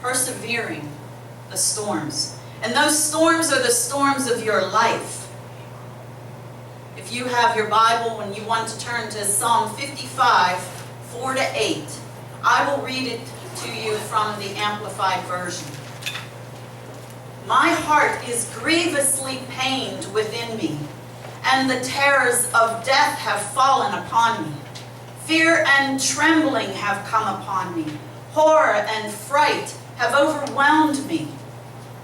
persevering the storms. And those storms are the storms of your life. If you have your Bible and you want to turn to Psalm 55, 4-8, I will read it to you from the Amplified Version. My heart is grievously pained within me, and the terrors of death have fallen upon me. Fear and trembling have come upon me. Horror and fright have overwhelmed me.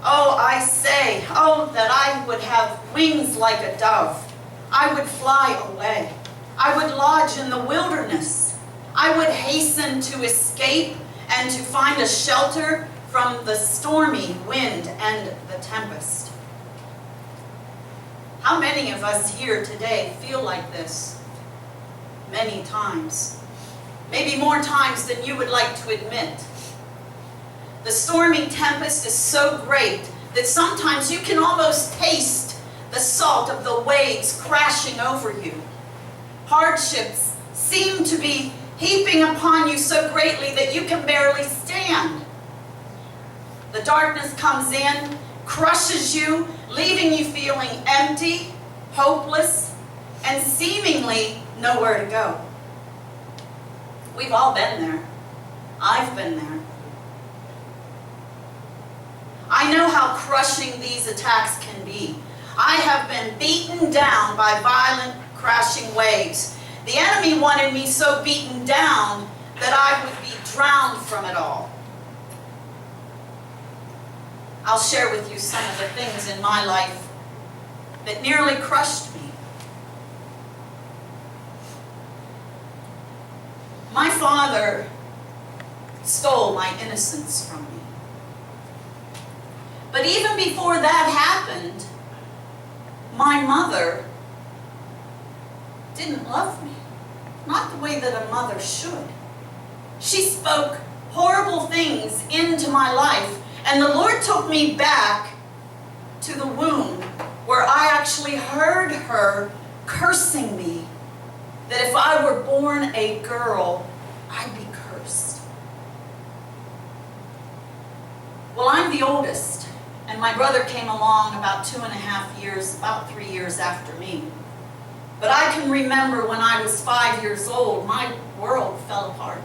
Oh, I say, oh, that I would have wings like a dove. I would fly away. I would lodge in the wilderness. I would hasten to escape and to find a shelter from the stormy wind and the tempest. How many of us here today feel like this? Many times. Maybe more times than you would like to admit. The stormy tempest is so great that sometimes you can almost taste the salt of the waves crashing over you. Hardships seem to be heaping upon you so greatly that you can barely stand. The darkness comes in, crushes you, leaving you feeling empty, hopeless, and seemingly nowhere to go. We've all been there. I've been there. I know how crushing these attacks can be. I have been beaten down by violent, crashing waves. The enemy wanted me so beaten down that I would be drowned from it all. I'll share with you some of the things in my life that nearly crushed me. My father stole my innocence from me. But even before that happened, my mother didn't love me. Not the way that a mother should. She spoke horrible things into my life, and the Lord took me back to the womb where I actually heard her cursing me that if I were born a girl, I'd be cursed. Well, I'm the oldest, and my brother came along about 2.5 years, about 3 years after me. But I can remember when I was 5 years old, my world fell apart.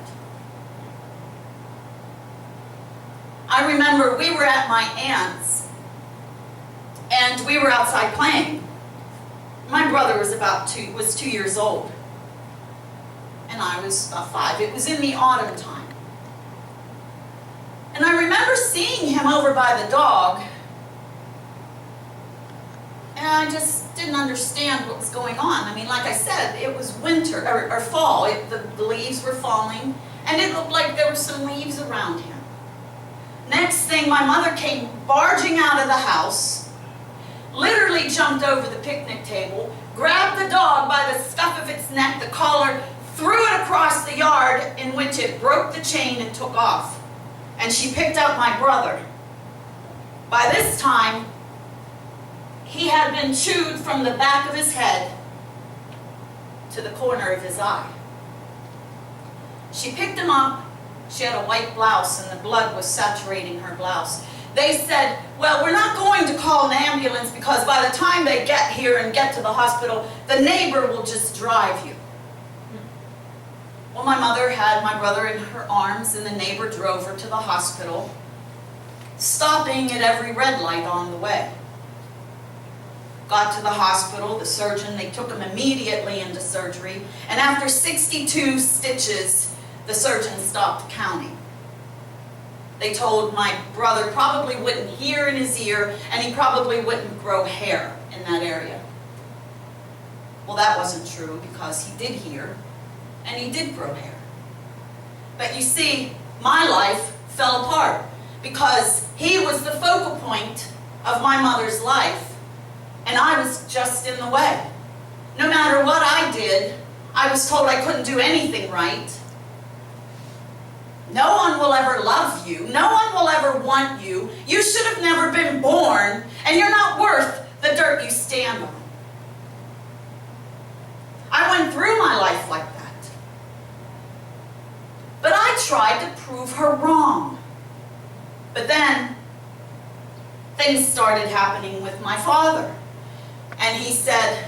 I remember we were at my aunt's, and we were outside playing. My brother was 2 years old, and I was about 5. It was in the autumn time. And I remember seeing him over by the dog, and I just didn't understand what was going on. I mean, like I said, it was winter, or fall. The leaves were falling, and it looked like there were some leaves around him. Next thing, my mother came barging out of the house, literally jumped over the picnic table, grabbed the dog by the scuff of its neck, the collar, threw it across the yard, in which it broke the chain and took off. And she picked up my brother. By this time, he had been chewed from the back of his head to the corner of his eye. She picked him up. She had a white blouse, and the blood was saturating her blouse. They said, well, we're not going to call an ambulance because by the time they get here and get to the hospital, the neighbor will just drive you. Well, my mother had my brother in her arms, and the neighbor drove her to the hospital, stopping at every red light on the way. Got to the hospital, the surgeon, they took him immediately into surgery, and after 62 stitches, the surgeon stopped counting. They told my brother probably wouldn't hear in his ear, and he probably wouldn't grow hair in that area. Well, that wasn't true, because he did hear, and he did grow hair. But you see, my life fell apart, because he was the focal point of my mother's life, and I was just in the way. No matter what I did, I was told I couldn't do anything right. No one will ever love you. No one will ever want you. You should have never been born, and you're not worth the dirt you stand on. I went through my life like that. But I tried to prove her wrong. But then things started happening with my father. And he said,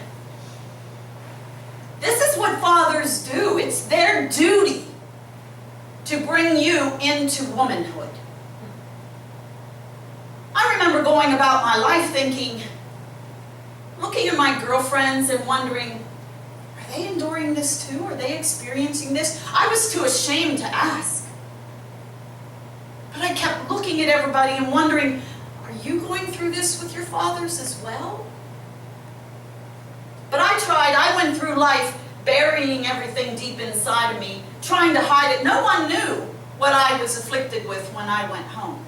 this is what fathers do. It's their duty to bring you into womanhood. I remember going about my life thinking, looking at my girlfriends and wondering, are they enduring this too? Are they experiencing this? I was too ashamed to ask. But I kept looking at everybody and wondering, are you going through this with your fathers as well? But I went through life burying everything deep inside of me, trying to hide it. No one knew what I was afflicted with when I went home.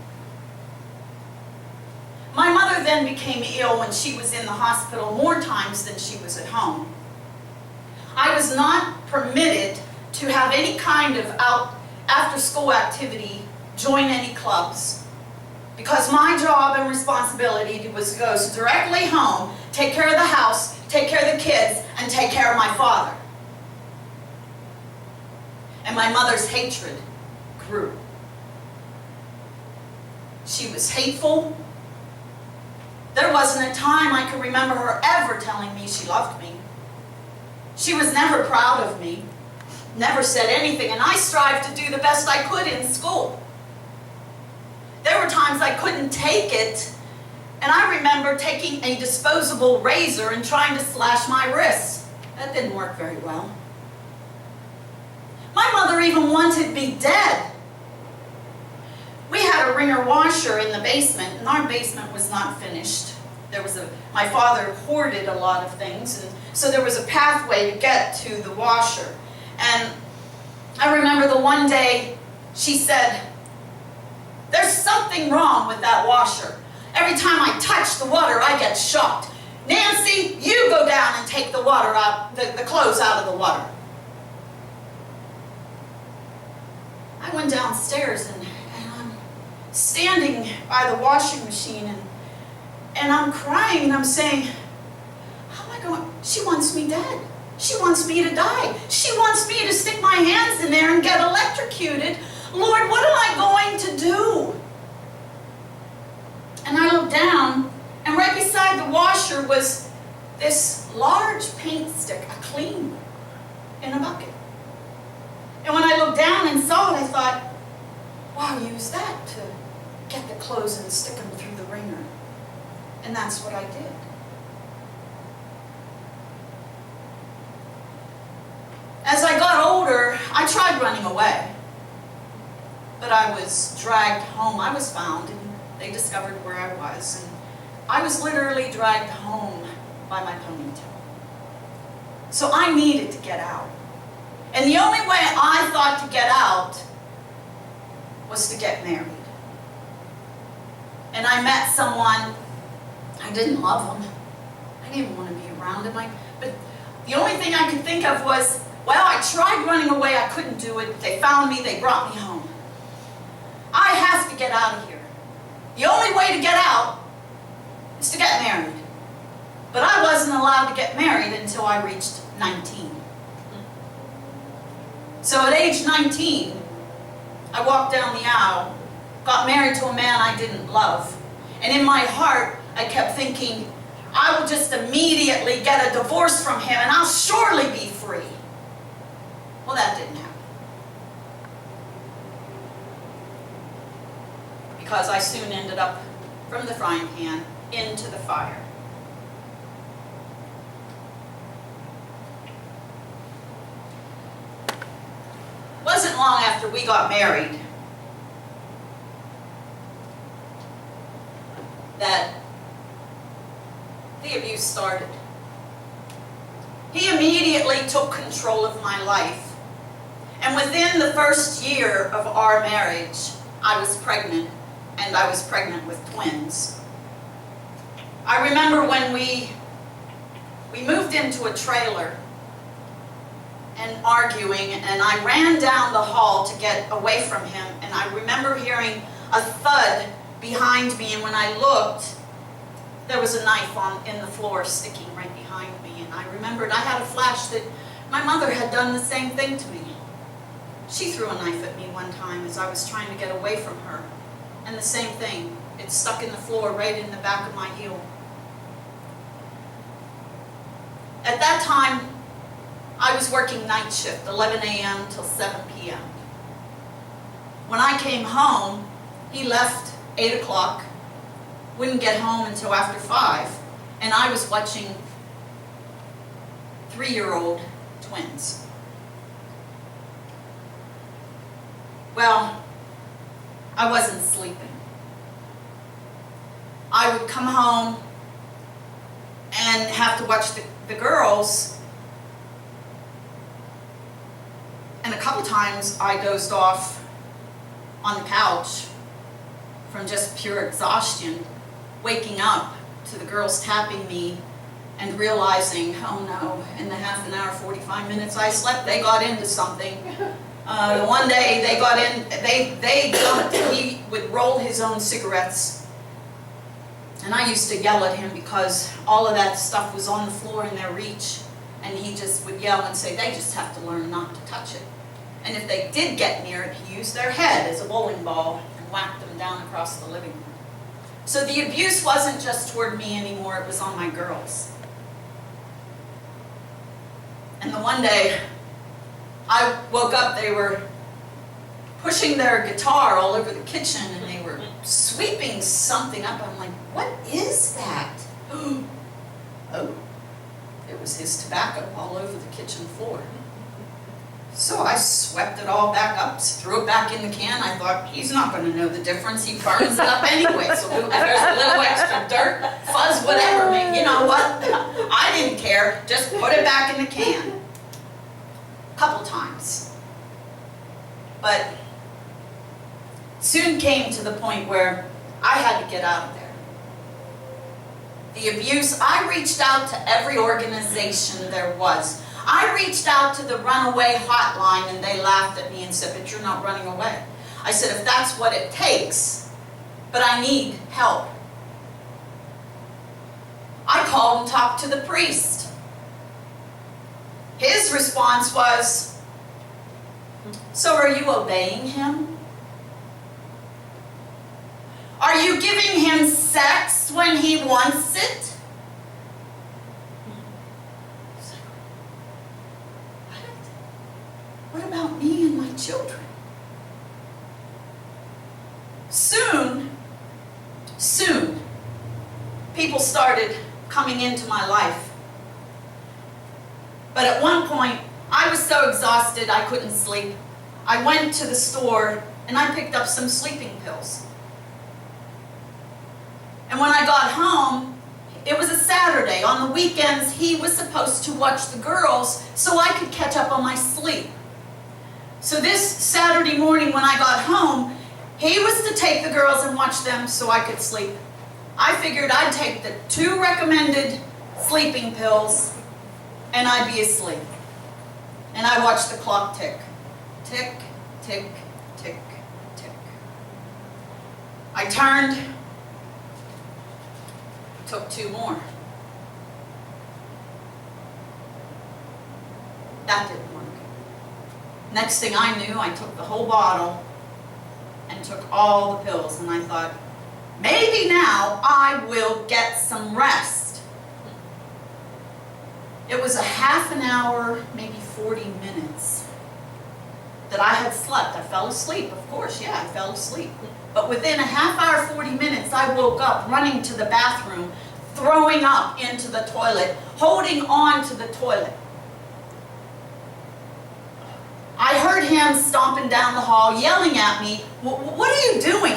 My mother then became ill when she was in the hospital more times than she was at home. I was not permitted to have any kind of after-school activity, join any clubs, because my job and responsibility was to go directly home, take care of the house, take care of the kids, and take care of my father. And my mother's hatred grew. She was hateful. There wasn't a time I could remember her ever telling me she loved me. She was never proud of me, never said anything, and I strived to do the best I could in school. There were times I couldn't take it, and I remember taking a disposable razor and trying to slash my wrists. That didn't work very well. My mother even wanted me dead. We had a wringer washer in the basement, and our basement was not finished. My father hoarded a lot of things, and so there was a pathway to get to the washer. And I remember the one day she said, there's something wrong with that washer. Every time I touch the water, I get shocked. Nancy, you go down and take the water out, the clothes out of the water. I went downstairs and I'm standing by the washing machine and I'm crying and I'm saying, how am I going? She wants me dead. She wants me to die. She wants me to stick my hands in there and get electrocuted. Lord, what am I going to do? And I looked down, and right beside the washer was this large paint stick, a clean, in a bucket. And when I looked down and saw it, I thought, wow, use that to get the clothes and stick them through the wringer. And that's what I did. As I got older, I tried running away. But I was dragged home. I was found, and they discovered where I was. And I was literally dragged home by my ponytail. So I needed to get out. And the only way I thought to get out was to get married. And I met someone. I didn't love him. I didn't want to be around him. But the only thing I could think of was, well, I tried running away. I couldn't do it. They found me. They brought me home. I have to get out of here. The only way to get out is to get married. But I wasn't allowed to get married until I reached 19. So at age 19, I walked down the aisle, got married to a man I didn't love. And in my heart, I kept thinking, I will just immediately get a divorce from him and I'll surely be free. Well, that didn't happen. Because I soon ended up from the frying pan into the fire. It wasn't long after we got married that the abuse started. He immediately took control of my life. And within the first year of our marriage, I was pregnant. And I was pregnant with twins. I remember when we moved into a trailer and arguing, and I ran down the hall to get away from him, and I remember hearing a thud behind me, and when I looked, there was a knife in the floor sticking right behind me, and I remembered I had a flash that my mother had done the same thing to me. She threw a knife at me one time as I was trying to get away from her. And the same thing, it stuck in the floor right in the back of my heel. At that time, I was working night shift, 11 a.m. till 7 p.m. When I came home, he left 8 o'clock, wouldn't get home until after 5, and I was watching 3-year-old twins. Well, I wasn't sleeping. I would come home and have to watch the girls, and a couple times I dozed off on the couch from just pure exhaustion, waking up to the girls tapping me and realizing, oh no, in the half an hour, 45 minutes I slept, they got into something. One day they got in, he would roll his own cigarettes. And I used to yell at him because all of that stuff was on the floor in their reach. And he just would yell and say, they just have to learn not to touch it. And if they did get near it, he used their head as a bowling ball and whacked them down across the living room. So the abuse wasn't just toward me anymore, it was on my girls. And the one day, I woke up, they were pushing their guitar all over the kitchen and they were sweeping something up. I'm like, what is that? Oh, it was his tobacco all over the kitchen floor. So I swept it all back up, threw it back in the can. I thought, he's not going to know the difference. He burns it up anyway. So if there's a little extra dirt, fuzz, whatever, you know what? I didn't care. Just put it back in the can. A couple times. But soon came to the point where I had to get out of there. The abuse, I reached out to every organization there was. I reached out to the runaway hotline and they laughed at me and said, but you're not running away. I said, if that's what it takes, but I need help. I called and talked to the priest. His response was, so are you obeying him? Are you giving him sex when he wants it? What about me and my children? Soon, people started coming into my life. But at one point, I was so exhausted I couldn't sleep. I went to the store and I picked up some sleeping pills. And when I got home, it was a Saturday. On the weekends, he was supposed to watch the girls so I could catch up on my sleep. So this Saturday morning when I got home, he was to take the girls and watch them so I could sleep. I figured I'd take the 2 recommended sleeping pills and I'd be asleep. And I watched the clock tick. Tick, tick, tick, tick. I turned, took 2 more. That didn't work. Next thing I knew, I took the whole bottle and took all the pills, and I thought, maybe now I will get some rest. It was a half an hour, maybe 40 minutes that I had slept. I fell asleep, of course, yeah, I fell asleep. But within a half hour, 40 minutes, I woke up running to the bathroom, throwing up into the toilet, holding on to the toilet. I heard him stomping down the hall, yelling at me, what are you doing?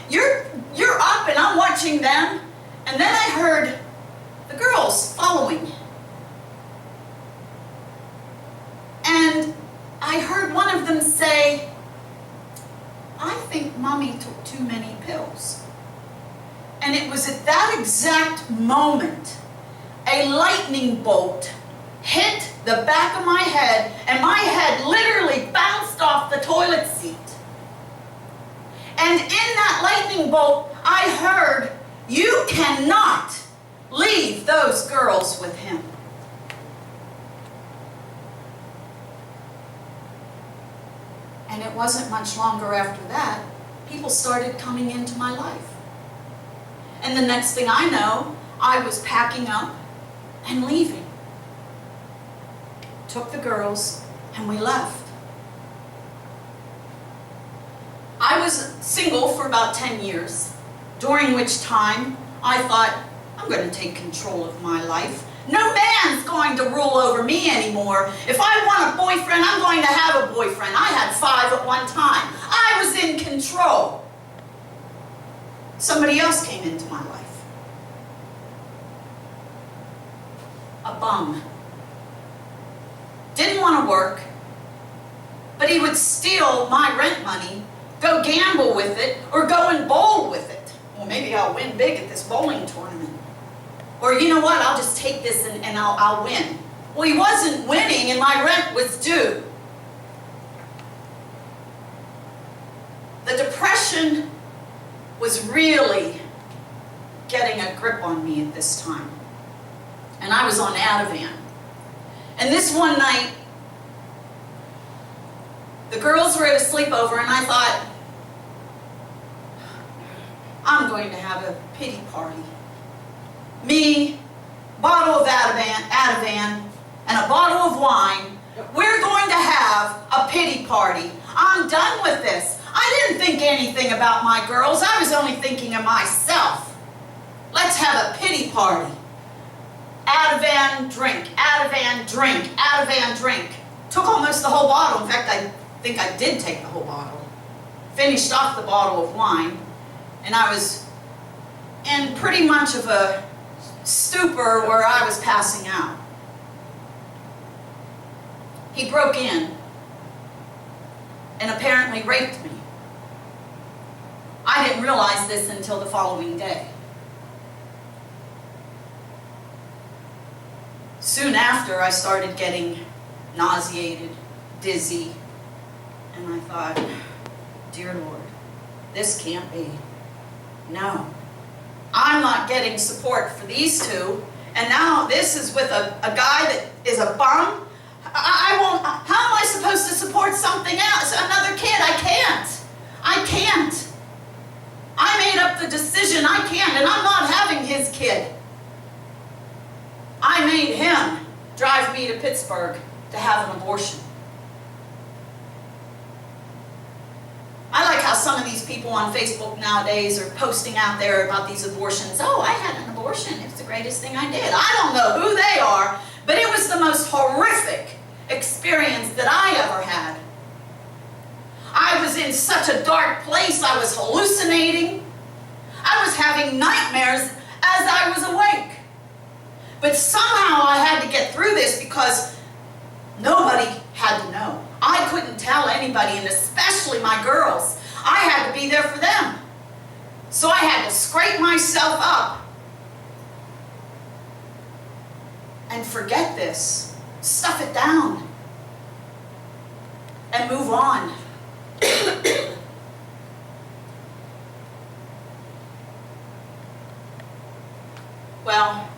You're up and I'm watching them. And then I heard the girls following. And I heard one of them say, I think Mommy took too many pills. And it was at that exact moment, a lightning bolt hit the back of my head, and my head literally bounced off the toilet seat. And in that lightning bolt, I heard, you cannot leave those girls with him. And it wasn't much longer after that, people started coming into my life. And the next thing I know, I was packing up and leaving. Took the girls and we left. I was single for about 10 years, during which time I thought, I'm going to take control of my life. No man's going to rule over me anymore. If I want a boyfriend, I'm going to have a boyfriend. I had 5 at one time. I was in control. Somebody else came into my life. A bum. Didn't want to work, but he would steal my rent money, go gamble with it, or go and bowl with it. Well, maybe I'll win big at this bowling tournament. Or you know what, I'll just take this and I'll win. Well, he wasn't winning and my rent was due. The depression was really getting a grip on me at this time. And I was on Ativan. And this one night, the girls were at a sleepover and I thought, I'm going to have a pity party. Me, bottle of Ativan, and a bottle of wine. We're going to have a pity party. I'm done with this. I didn't think anything about my girls. I was only thinking of myself. Let's have a pity party. Ativan, drink. Ativan, drink. Ativan, drink. Took almost the whole bottle. In fact, I think I did take the whole bottle. Finished off the bottle of wine. And I was in pretty much of a stupor where I was passing out. He broke in and apparently raped me. I didn't realize this until the following day. Soon after, I started getting nauseated, dizzy, and I thought, dear Lord, this can't be. No. I'm not getting support for these two, and now this is with a guy that is a bum. I won't, how am I supposed to support something else, another kid? I can't. I can't. I made up the decision, I can't, and I'm not having his kid. I made him drive me to Pittsburgh to have an abortion. I like how some of these people on Facebook nowadays are posting out there about these abortions. Oh, I had an abortion. It's the greatest thing I did. I don't know who they are, but it was the most horrific experience that I ever had. I was in such a dark place. I was hallucinating. I was having nightmares as I was awake. But somehow I had to get through this because nobody had to know. I couldn't tell anybody, and especially my girls. I had to be there for them. So I had to scrape myself up and forget this, stuff it down, and move on. Well,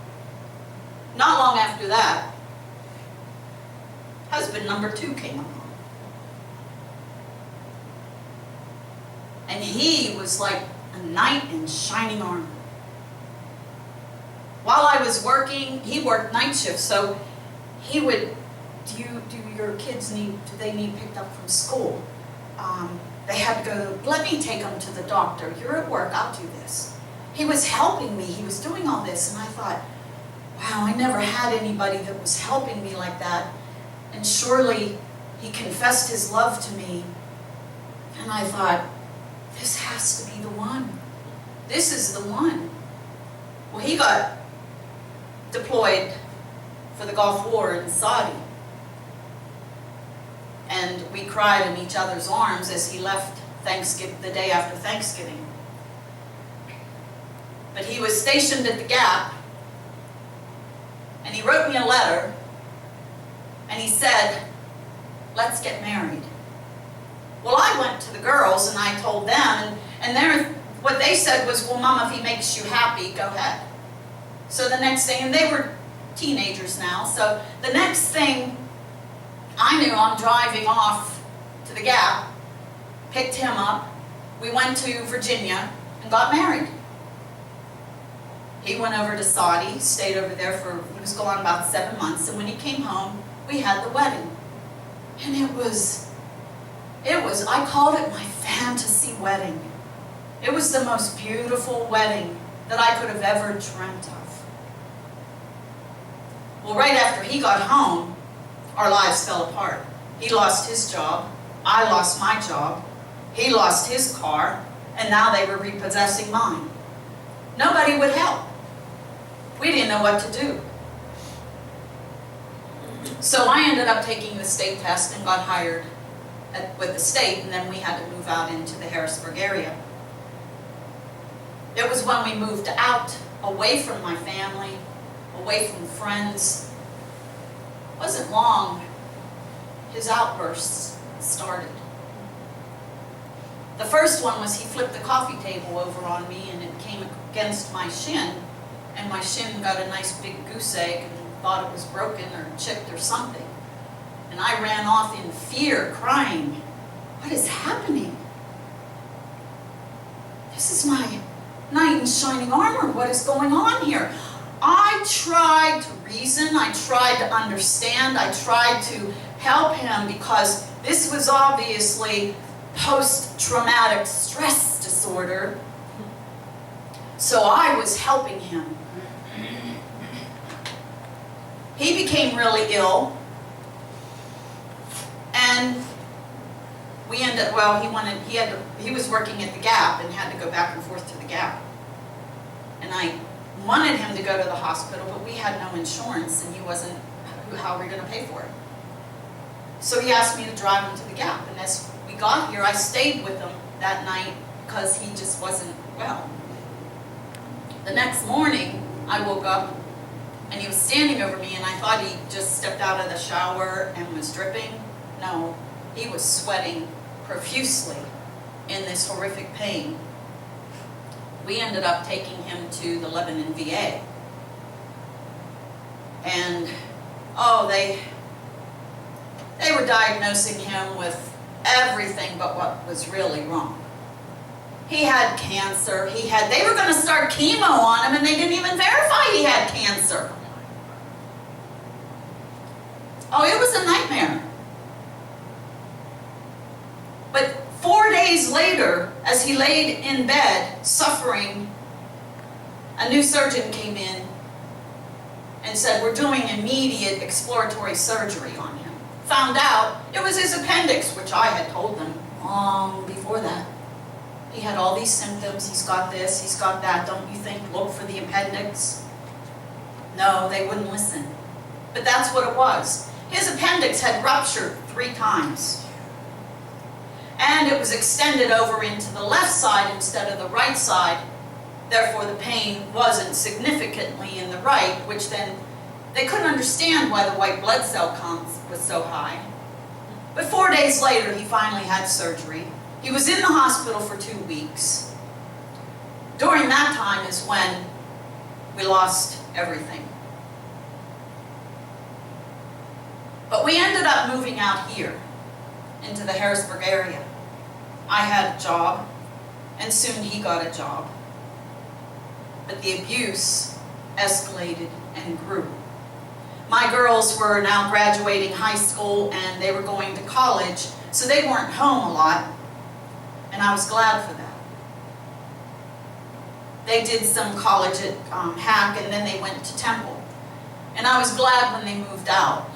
not long after that, husband number 2 came along. And he was like a knight in shining armor. While I was working, he worked night shifts, so he would, do your kids need picked up from school? They had to go, let me take them to the doctor. You're at work, I'll do this. He was helping me, he was doing all this, and I thought, wow, I never had anybody that was helping me like that. And surely he confessed his love to me. And I thought, this has to be the one. This is the one. Well, he got deployed for the Gulf War in Saudi. And we cried in each other's arms as he left the day after Thanksgiving. But he was stationed at the Gap, and he wrote me a letter, and he said, let's get married. Well, I went to the girls and I told them, and what they said was, well, Mom, if he makes you happy, go ahead. So the next thing, and they were teenagers now, so the next thing I knew, I'm driving off to the Gap, picked him up, we went to Virginia and got married. He went over to Saudi, stayed over there he was gone about 7 months, and when he came home, we had the wedding. And it was, I called it my fantasy wedding. It was the most beautiful wedding that I could have ever dreamt of. Well, right after he got home, our lives fell apart. He lost his job, I lost my job, he lost his car, and now they were repossessing mine. Nobody would help. We didn't know what to do. So I ended up taking the state test and got hired with the state, and then we had to move out into the Harrisburg area. It was when we moved out, away from my family, away from friends. It wasn't long, his outbursts started. The first one was he flipped the coffee table over on me and it came against my shin, and my shin got a nice big goose egg and thought it was broken or chipped or something. And I ran off in fear, crying, "What is happening? This is my knight in shining armor. What is going on here?" I tried to reason, I tried to understand, I tried to help him because this was obviously post-traumatic stress disorder. So I was helping him. He became really ill, and we ended, well, he was working at the Gap and had to go back and forth to the Gap. And I wanted him to go to the hospital, but we had no insurance, and how were we going to pay for it? So he asked me to drive him to the Gap, and as we got here, I stayed with him that night because he just wasn't well. The next morning, I woke up, and he was standing over me, and I thought he just stepped out of the shower and was dripping. No, he was sweating profusely in this horrific pain. We ended up taking him to the Lebanon VA. And, they were diagnosing him with everything but what was really wrong. He had cancer, they were going to start chemo on him and they didn't even verify he had cancer. Oh, it was a nightmare. But 4 days later, as he laid in bed suffering, a new surgeon came in and said, "We're doing immediate exploratory surgery on him." Found out it was his appendix, which I had told them long before that. He had all these symptoms, he's got this, he's got that, don't you think, look for the appendix? No, they wouldn't listen. But that's what it was. His appendix had ruptured 3 times. And it was extended over into the left side instead of the right side. Therefore, the pain wasn't significantly in the right, which then they couldn't understand why the white blood cell count was so high. But 4 days later, he finally had surgery. He was in the hospital for 2 weeks. During that time is when we lost everything. But we ended up moving out here into the Harrisburg area. I had a job, and soon he got a job. But the abuse escalated and grew. My girls were now graduating high school and they were going to college, so they weren't home a lot, and I was glad for that. They did some college at Hack, and then they went to Temple. And I was glad when they moved out,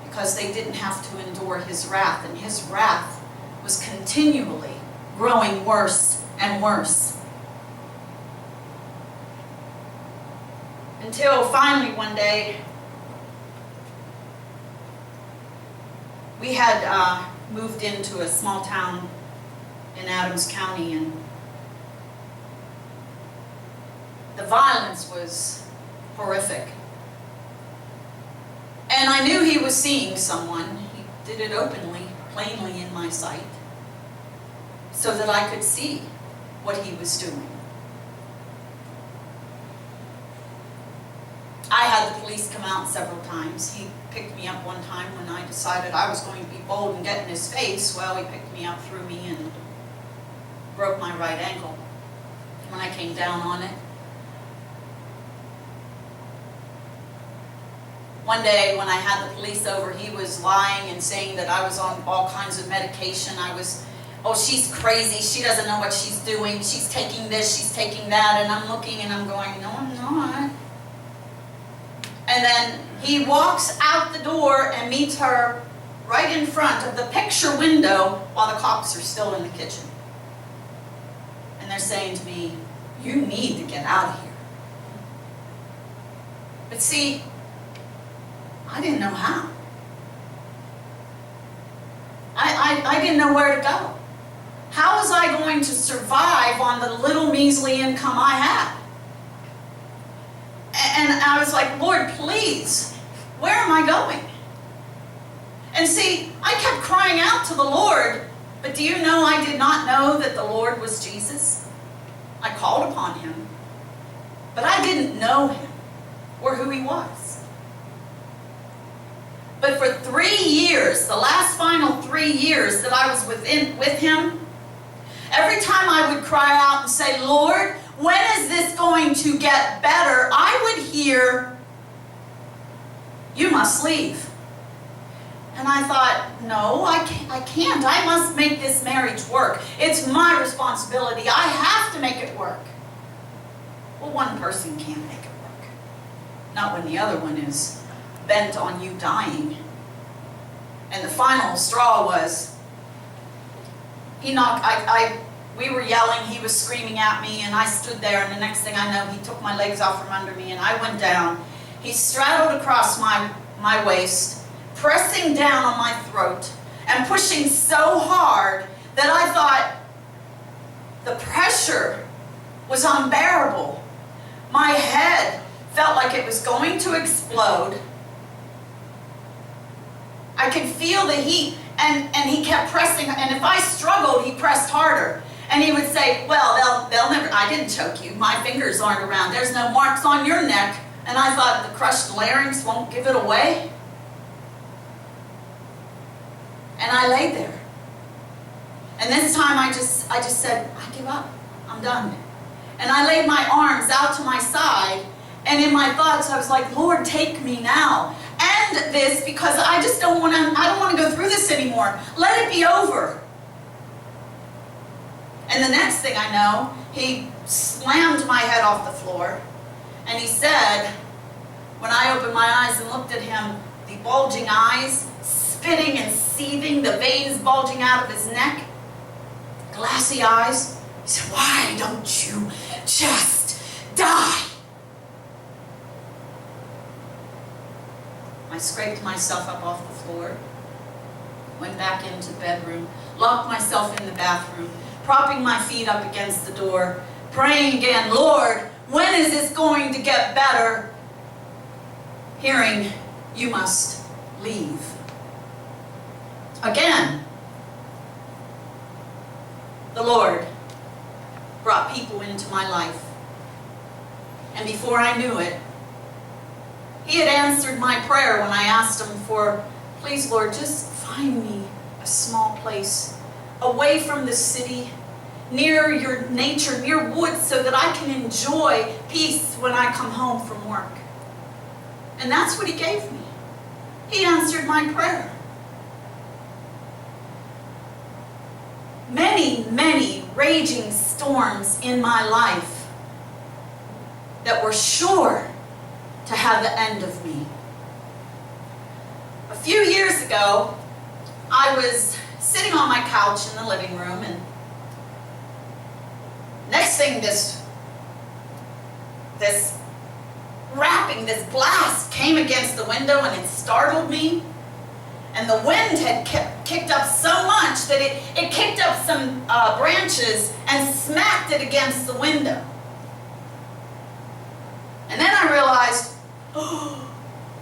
because they didn't have to endure his wrath, and his wrath was continually growing worse and worse. Until finally one day, we had moved into a small town in Adams County, and the violence was horrific. And I knew he was seeing someone. He did it openly, plainly in my sight, so that I could see what he was doing. I had the police come out several times. He picked me up one time when I decided I was going to be bold and get in his face. Well, he picked me up, threw me, and broke my right ankle when I came down on it. One day when I had the police over, he was lying and saying that I was on all kinds of medication. Oh, she's crazy. She doesn't know what she's doing. She's taking this, she's taking that. And I'm looking and I'm going, no, I'm not. And then he walks out the door and meets her right in front of the picture window while the cops are still in the kitchen. And they're saying to me, you need to get out of here. But see, I didn't know how. I didn't know where to go. How was I going to survive on the little measly income I had? And I was like, Lord, please, where am I going? And see, I kept crying out to the Lord, but do you know I did not know that the Lord was Jesus? I called upon him, but I didn't know him or who he was. But for 3 years, the last final 3 years that I was with him, every time I would cry out and say, Lord, when is this going to get better? I would hear, you must leave. And I thought, no, I can't. I must make this marriage work. It's my responsibility. I have to make it work. Well, one person can't make it work. Not when the other one is bent on you dying. And the final straw was, he knocked, we were yelling, he was screaming at me, and I stood there, and the next thing I know, he took my legs out from under me, and I went down. He straddled across my waist, pressing down on my throat, and pushing so hard that I thought the pressure was unbearable. My head felt like it was going to explode. I could feel the heat, and he kept pressing, and if I struggled, he pressed harder. And he would say, well, they'll never, I didn't choke you. My fingers aren't around. There's no marks on your neck. And I thought, the crushed larynx won't give it away. And I lay there. And this time I just said, I give up. I'm done. And I laid my arms out to my side. And in my thoughts, I was like, Lord, take me now. End this, because I don't want to go through this anymore. Let it be over. And the next thing I know, he slammed my head off the floor. And he said, when I opened my eyes and looked at him, the bulging eyes, spitting and seething, the veins bulging out of his neck, glassy eyes, he said, why don't you just die? I scraped myself up off the floor, went back into the bedroom, locked myself in the bathroom, propping my feet up against the door, praying again, Lord, when is this going to get better? Hearing, you must leave. Again, the Lord brought people into my life. And before I knew it, he had answered my prayer when I asked him for, please, Lord, just find me a small place away from the city, near your nature, near woods, so that I can enjoy peace when I come home from work. And that's what he gave me. He answered my prayer. Many, many raging storms in my life that were sure to have the end of me. A few years ago, I was sitting on my couch in the living room, and next thing this rapping, this blast came against the window, and it startled me. And the wind had kicked up so much that it kicked up some branches and smacked it against the window. And then I realized, oh,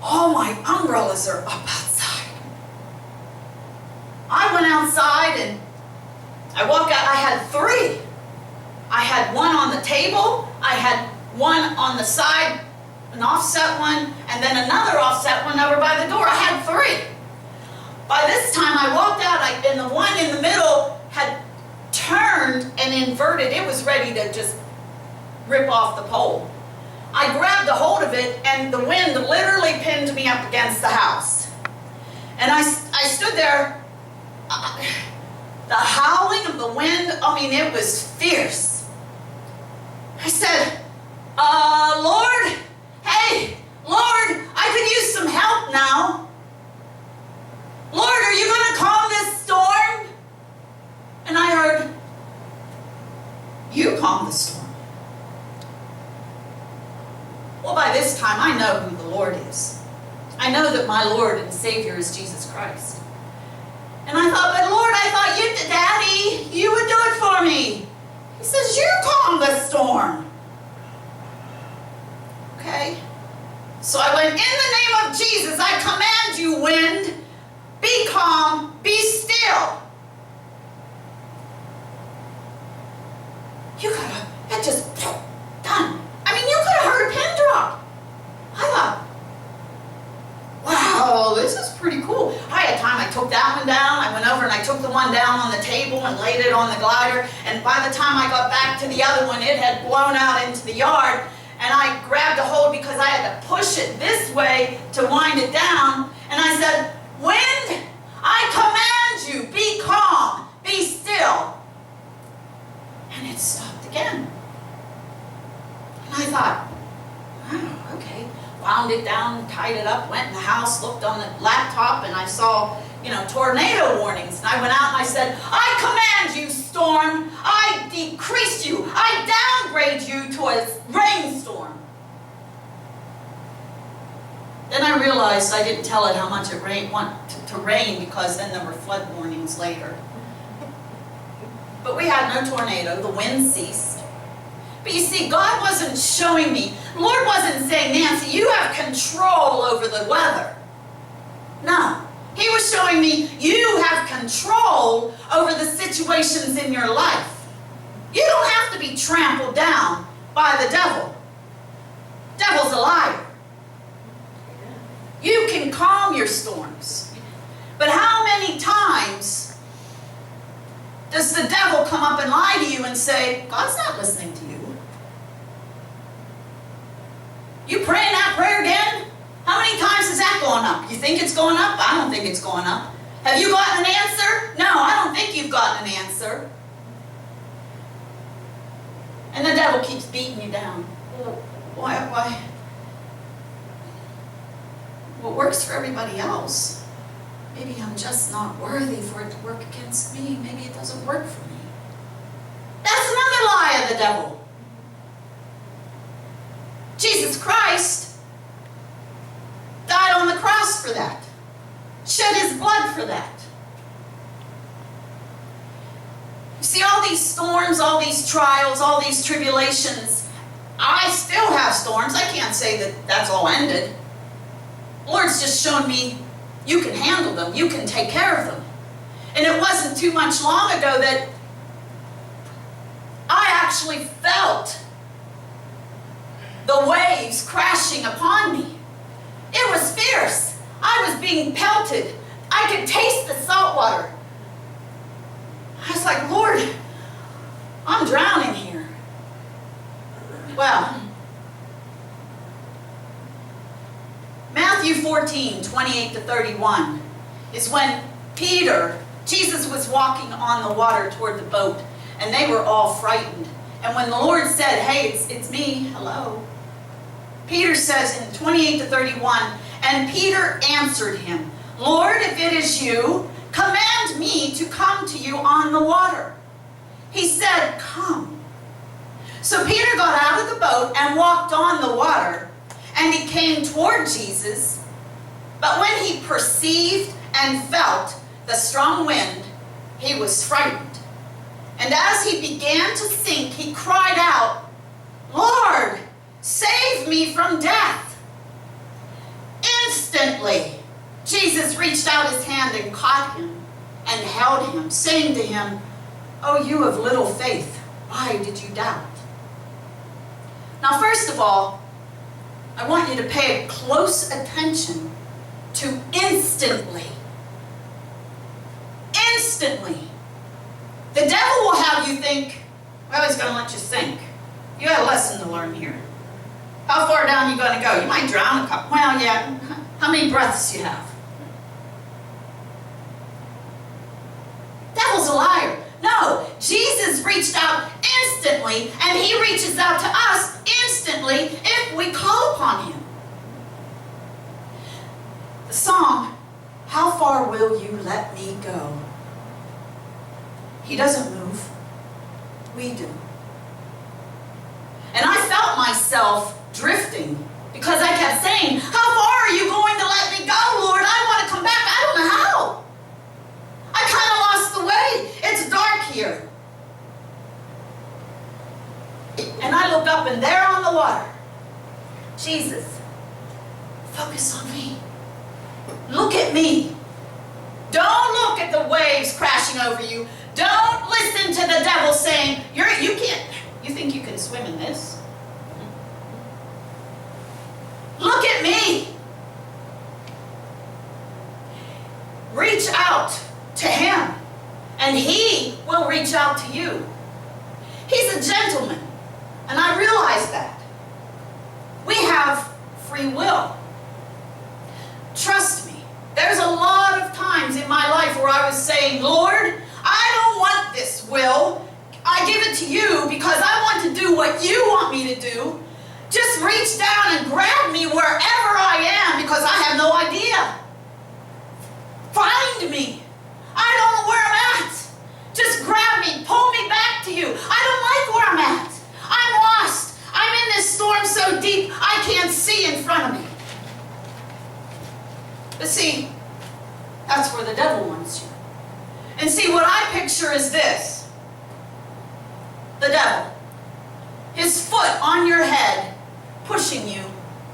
all my umbrellas are up outside. I went outside and I walked out. I had 3. I had one on the table, I had one on the side, an offset one, and then another offset one over by the door. I had 3. By this time I walked out, and the one in the middle had turned and inverted. It was ready to just rip off the pole. I grabbed a hold of it, and the wind literally pinned me up against the house. And I stood there. The howling of the wind, I mean, it was fierce. I said, Lord, hey, Lord, I could use some help now. Lord, are you going to calm this storm? And I heard, you calm the storm. Well, by this time, I know who the Lord is. I know that my Lord and Savior is Jesus Christ. And I thought, but Lord, I thought Daddy, you would do it for me. He says, you calm the storm. Okay. So I went, in the name of Jesus, I command you, wind, be calm, be still. You could have, it just, done. I mean, you could have heard a pin drop. I thought, wow, this is pretty cool. I had time, I took that one down, I went over and I took the one down on the table and laid it on the glider, and by the time I got back to the other one, it had blown out into the yard, and I grabbed a hold because I had to push it this way to wind it down, and I said, wind, I command you, be calm, be still. And it stopped again. And I thought, oh, okay. Wound it down, tied it up, went in the house, looked on the laptop, and I saw, tornado warnings. And I went out and I said, I command you, storm. I decrease you. I downgrade you to a rainstorm. Then I realized I didn't tell it how much it to rain, because then there were flood warnings later. But we had no tornado. The wind ceased. But you see, God wasn't showing me, the Lord wasn't saying, Nancy, you have control over the weather. No. He was showing me, you have control over the situations in your life. You don't have to be trampled down by the devil. Devil's a liar. You can calm your storms. But how many times does the devil come up and lie to you and say, God's not listening to you? You praying that prayer again? How many times is that going up? You think it's going up? I don't think it's going up. Have you gotten an answer? No, I don't think you've gotten an answer. And the devil keeps beating you down. Why? What works for everybody else, maybe I'm just not worthy for it to work against me. Maybe it doesn't work for me. That's another lie of the devil. Jesus Christ died on the cross for that. Shed his blood for that. You see, all these storms, all these trials, all these tribulations, I still have storms. I can't say that that's all ended. The Lord's just shown me you can handle them. You can take care of them. And it wasn't too much long ago that I actually felt the waves crashing upon me. It was fierce. I was being pelted. I could taste the salt water. I was like, Lord, I'm drowning here. Well, Matthew 14, 28 to 31 is when Jesus was walking on the water toward the boat, and they were all frightened. And when the Lord said, hey, it's me, hello. Peter says in 28 to 31, and Peter answered him, Lord, if it is you, command me to come to you on the water. He said, come. So Peter got out of the boat and walked on the water, and he came toward Jesus. But when he perceived and felt the strong wind, he was frightened. And as he began to sink, he cried out, Lord, save me from death. Instantly, Jesus reached out his hand and caught him and held him, saying to him, oh, you of little faith, why did you doubt? Now, first of all, I want you to pay close attention to instantly. Instantly. The devil will have you think, well, he's going to let you sink. You got a lesson to learn here. How far down are you going to go? You might drown a couple. Well, yeah. How many breaths do you have? Devil's a liar. No, Jesus reached out instantly, and he reaches out to us instantly if we call upon him. The song, how far will you let me go? He doesn't move. We do. And I felt myself drifting because I kept saying, how far are you going to let me go, Lord? I want to come back. I don't know how. I kind of lost the way. It's dark here. And I look up, and there on the water, Jesus, focus on me. Look at me. Don't look at the waves crashing over you. Don't listen to the devil saying, you think you can swim in this? Look at me. Reach out to him, and he will reach out to you. He's a gentleman, and I realize that. We have free will. Trust me, there's a lot of times in my life where I was saying, Lord, I don't want this will. I give it to you because I want to do what you want me to do. Just reach down and grab me wherever I am because I have no idea. Find me. I don't know where I'm at. Just grab me. Pull me back to you. I don't like where I'm at. I'm lost. I'm in this storm so deep I can't see in front of me. But see, that's where the devil wants you. And see, what I picture is this. The devil. His foot on your head, pushing you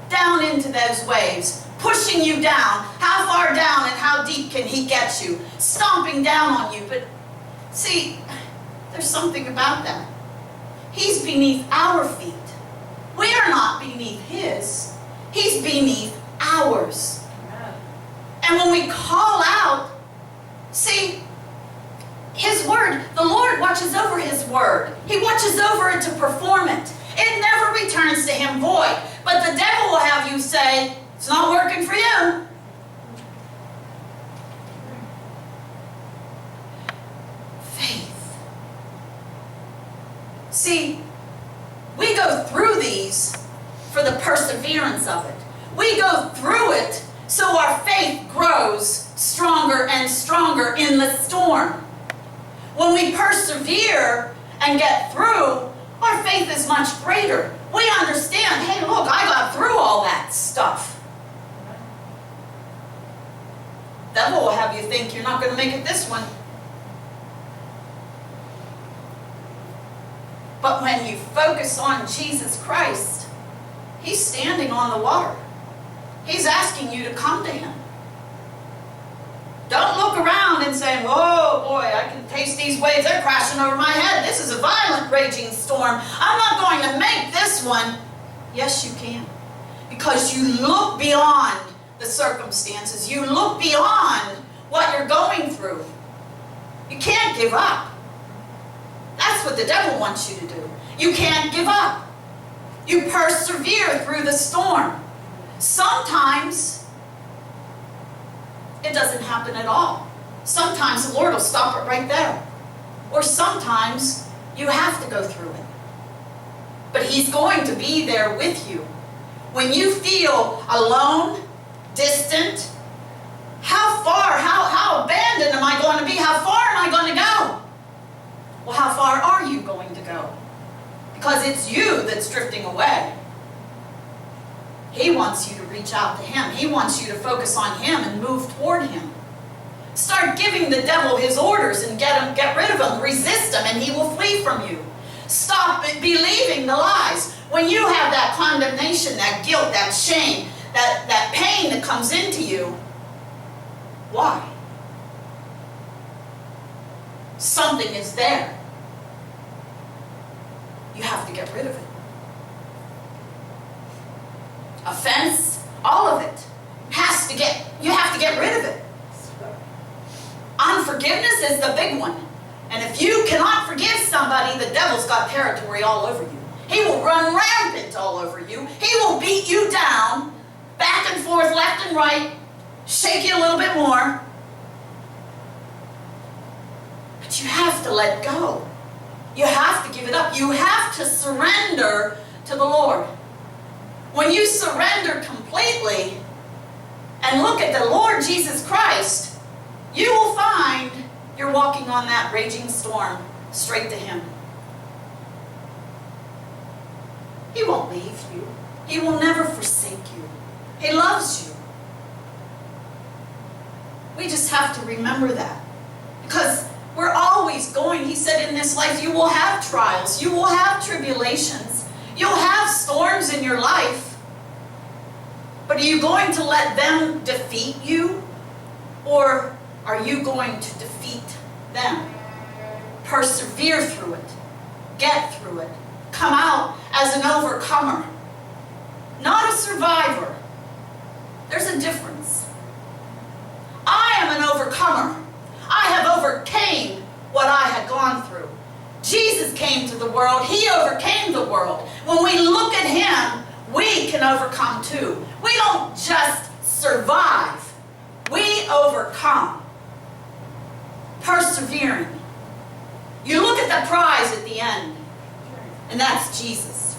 down into those waves, pushing you down. How far down and how deep can he get you? Stomping down on you. But see, there's something about that. He's beneath our feet. We are not beneath his. He's beneath ours. And when we call out, see, his word, the Lord watches over his word. He watches over it to perform it. It never returns to him void. But the devil will have you say, it's not working for you. Faith. See, we go through these for the perseverance of it. We go through it so our faith grows stronger and stronger in the storm. When we persevere and get through, our faith is much greater. We understand, hey, look, I got through all that stuff. The devil will have you think you're not going to make it this one. But when you focus on Jesus Christ, he's standing on the water. He's asking you to come to him. Don't look around and say, oh boy, I can taste these waves. They're crashing over my head. This is a violent raging storm. I'm not going to make this one. Yes, you can. Because you look beyond the circumstances. You look beyond what you're going through. You can't give up. That's what the devil wants you to do. You can't give up. You persevere through the storm. Sometimes it doesn't happen at all. Sometimes the Lord will stop it right there. Or sometimes you have to go through it. But he's going to be there with you. When you feel alone, distant, how far, how abandoned am I going to be? How far am I going to go? Well, how far are you going to go? Because it's you that's drifting away. He wants you to reach out to him. He wants you to focus on him and move toward him. Start giving the devil his orders and get rid of him. Resist him and he will flee from you. Stop believing the lies. When you have that condemnation, that guilt, that shame, that pain that comes into you, why? Something is there. You have to get rid of it. Offense, all of it you have to get rid of it. Unforgiveness is the big one. And if you can buddy, the devil's got territory all over you. He will run rampant all over you. He will beat you down, back and forth, left and right, shake you a little bit more. But you have to let go. You have to give it up. You have to surrender to the Lord. When you surrender completely and look at the Lord Jesus Christ, you will find you're walking on that raging storm straight to Him. He won't leave you. He will never forsake you. He loves you. We just have to remember that. Because we're always going, He said, in this life you will have trials. You will have tribulations. You'll have storms in your life. But are you going to let them defeat you? Or are you going to defeat them? Persevere through it. Get through it. Come out as an overcomer. Not a survivor. There's a difference. I am an overcomer. I have overcame what I had gone through. Jesus came to the world. He overcame the world. When we look at Him, we can overcome too. We don't just survive. We overcome. Persevering. You look at the prize at the end, and that's Jesus.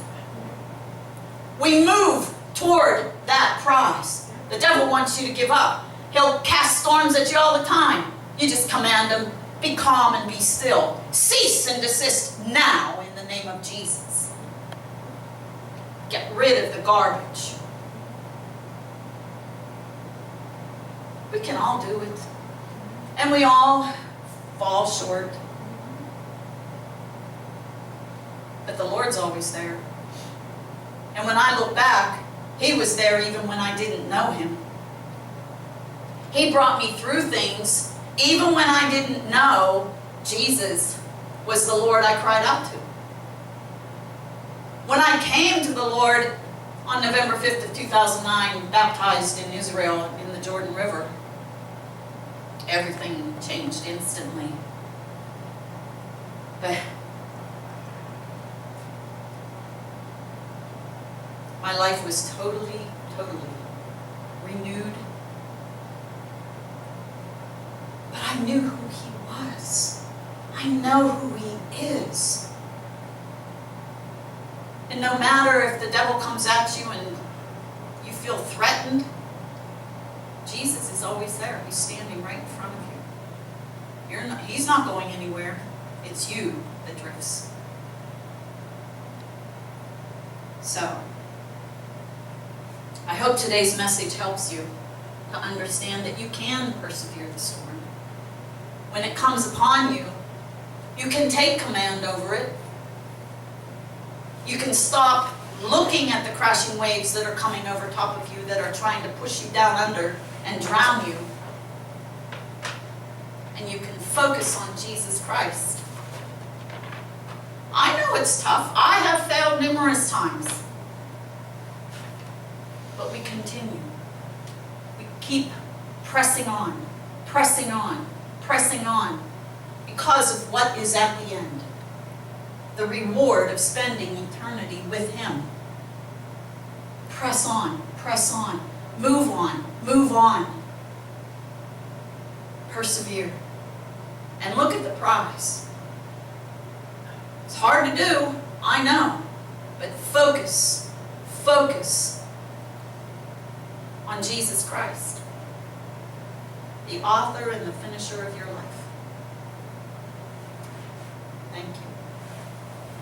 We move toward that prize. The devil wants you to give up. He'll cast storms at you all the time. You just command him, be calm and be still. Cease and desist now in the name of Jesus. Get rid of the garbage. We can all do it. And we all fall short. But the Lord's always there. And when I look back, He was there even when I didn't know Him. He brought me through things even when I didn't know Jesus was the Lord I cried out to. When I came to the Lord on November 5th of 2009, baptized in Israel in the Jordan River, everything changed instantly. But my life was totally renewed. But I knew who He was. I know who He is. And no matter if the devil comes at you and you feel threatened, Jesus is always there. He's standing right in front of you. He's not going anywhere. It's you that drifts. So, I hope today's message helps you to understand that you can persevere the storm. When it comes upon you, you can take command over it. You can stop looking at the crashing waves that are coming over top of you, that are trying to push you down under and drown you. And you can focus on Jesus Christ. I know it's tough. I have failed numerous times. But we continue. We keep pressing on, pressing on, pressing on, because of what is at the end. The reward of spending eternity with Him. Press on, move on, move on. Persevere. And look at the prize. It's hard to do, I know, but focus on Jesus Christ, the author and the finisher of your life. Thank you.